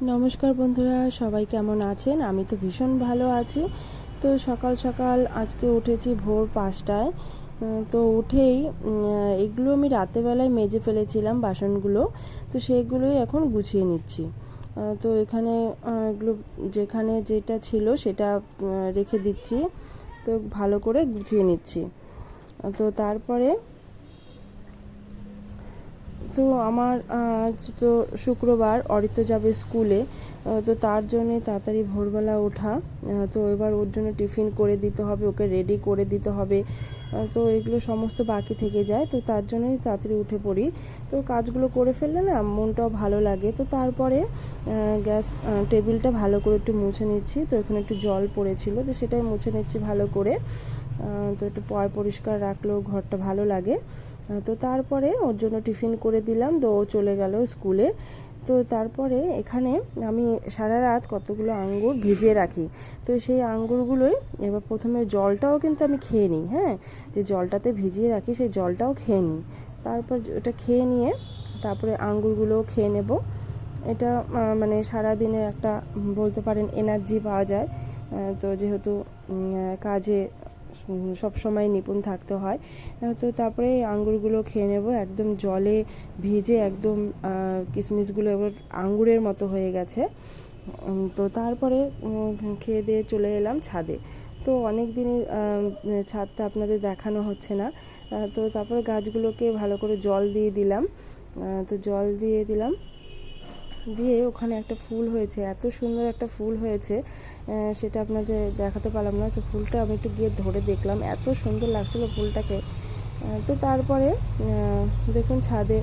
নমস্কার বন্ধুরা, সবাই কেমন আছেন? আমি তো ভীষণ ভালো আছি। তো সকাল সকাল আজকে উঠেছি ভোর 5টায়। তো উঠেই এগুলো আমি রাতেরবেলায় মেজে ফেলেছিলাম বাসনগুলো, তো সেইগুলোই এখন গুছিয়ে নিচ্ছি। তো এখানে এগুলো যেখানে যেটা ছিল সেটা রেখে দিচ্ছি, তো ভালো করে গুছিয়ে নিচ্ছি। তো তারপরে তো আমার আজ তো শুক্রবার, অরিত্র যাবে স্কুলে, তো তার জন্যে তাড়াতাড়ি ভোরবেলা ওঠা। তো এবার ওর জন্য টিফিন করে দিতে হবে, ওকে রেডি করে দিতে হবে। তো এগুলো সমস্ত বাকি থেকে যায়, তো তার জন্যই তাড়াতাড়ি উঠে পড়ি। তো কাজগুলো করে ফেললে না মনটাও ভালো লাগে। তো তারপরে গ্যাস টেবিলটা ভালো করে একটু মুছে নিচ্ছি। তো এখানে একটু জল পড়েছিল, তো সেটাই মুছে নিচ্ছি ভালো করে। তো একটু পরিষ্কার রাখলেও ঘরটা ভালো লাগে। তো তারপরে ওর জন্য টিফিন করে দিলাম, তো ও চলে গেল স্কুলে। তো তারপরে এখানে আমি সারা রাত কতগুলো আঙ্গুর ভিজিয়ে রাখি। তো সেই আঙ্গুরগুলোই এবার প্রথমে জলটাও কিন্তু আমি খেয়ে নিই, হ্যাঁ, যে জলটাতে ভিজিয়ে রাখি সেই জলটাও খেয়ে নিই। তারপর ওটা খেয়ে নিয়ে তারপরে আঙ্গুরগুলোও খেয়ে নেব। এটা মানে সারাদিনের একটা বলতে পারেন এনার্জি পাওয়া যায়। তো যেহেতু কাজে সব সময় নিপুণ থাকতে হয়। তো তারপরে আঙ্গুরগুলো খেয়ে নেব, একদম জলে ভিজে একদম কিশমিশগুলো এবার আঙ্গুরের মতো হয়ে গেছে। তো তারপরে খেয়ে দিয়ে চলে এলাম ছাদে। তো অনেক দিনই ছাদটা আপনাদের দেখানো হচ্ছে না। তো তারপরে গাছগুলোকে ভালো করে জল দিয়ে দিলাম। তো জল দিয়ে দিলাম, দিয়ে ওখানে একটা ফুল হয়েছে, এত সুন্দর একটা ফুল হয়েছে, সেটা আপনাদের দেখাতে পারলাম না। তো ফুলটা আমি একটু গিয়ে ধরে দেখলাম, এত সুন্দর লাগছিল ফুলটাকে। তো তারপরে দেখুন ছাদে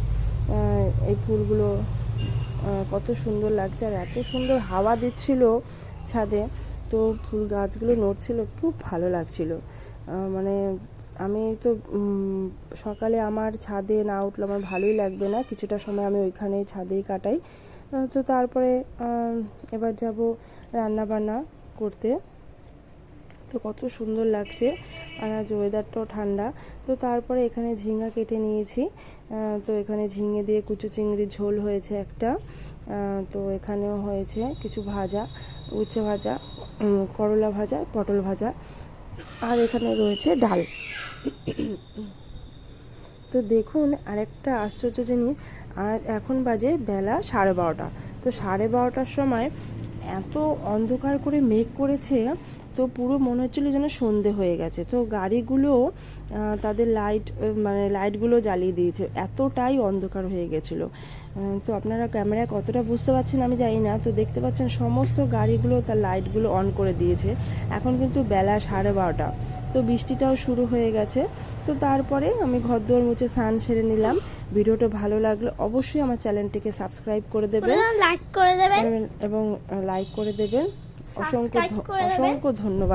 এই ফুলগুলো কত সুন্দর লাগছে, আর এত সুন্দর হাওয়া দিচ্ছিল ছাদে। তো ফুল গাছগুলো নড়ছিল, খুব ভালো লাগছিল। মানে আমি তো সকালে আমার ছাদে না উঠলে আমার ভালোই লাগবে না, কিছুটা সময় আমি ওইখানেই ছাদেই কাটাই। তো তারপরে এবার যাব রান্না বান্না করতে। তো কত সুন্দর লাগছে, আর আজ ওয়েদারটাও ঠান্ডা। তো তারপরে এখানে ঝিঙা কেটে নিয়েছি। তো এখানে ঝিঙে দিয়ে কুচু চিংড়ির ঝোল হয়েছে একটা। তো এখানেও হয়েছে কিছু ভাজা, উচ্ছে ভাজা, করলা ভাজা, পটল ভাজা, আর এখানে রয়েছে ডাল। তো দেখুন আরেকটা আশ্চর্য জিনিস, আর এখন বাজে বেলা 12:30। তো 12:30টার সময় এত অন্ধকার করে মেঘ করেছে, তো পুরো মনে হচ্ছিলো যেন সন্ধে হয়ে গেছে। তো গাড়িগুলো তাদের লাইটগুলো জ্বালিয়ে দিয়েছে, এতটাই অন্ধকার হয়ে গেছিলো। তো আপনারা ক্যামেরায় কতটা বুঝতে পারছেন আমি জানি না। তো দেখতে পাচ্ছেন সমস্ত গাড়িগুলো তার লাইটগুলো অন করে দিয়েছে। এখন কিন্তু বেলা 12:30। তো বৃষ্টিটাও শুরু হয়ে গেছে। তো তারপরে আমি ঘরদোর মুছে স্নান সেরে নিলাম। ভিডিওটা ভালো লাগলে অবশ্যই আমার চ্যানেলটিকে সাবস্ক্রাইব করে দেবেন, লাইক করে দেবেন এবং লাইক করে দেবেন। অসংখ্য সাবস্ক্রাইব করে দেবেন। অসংখ্য ধন্যবাদ।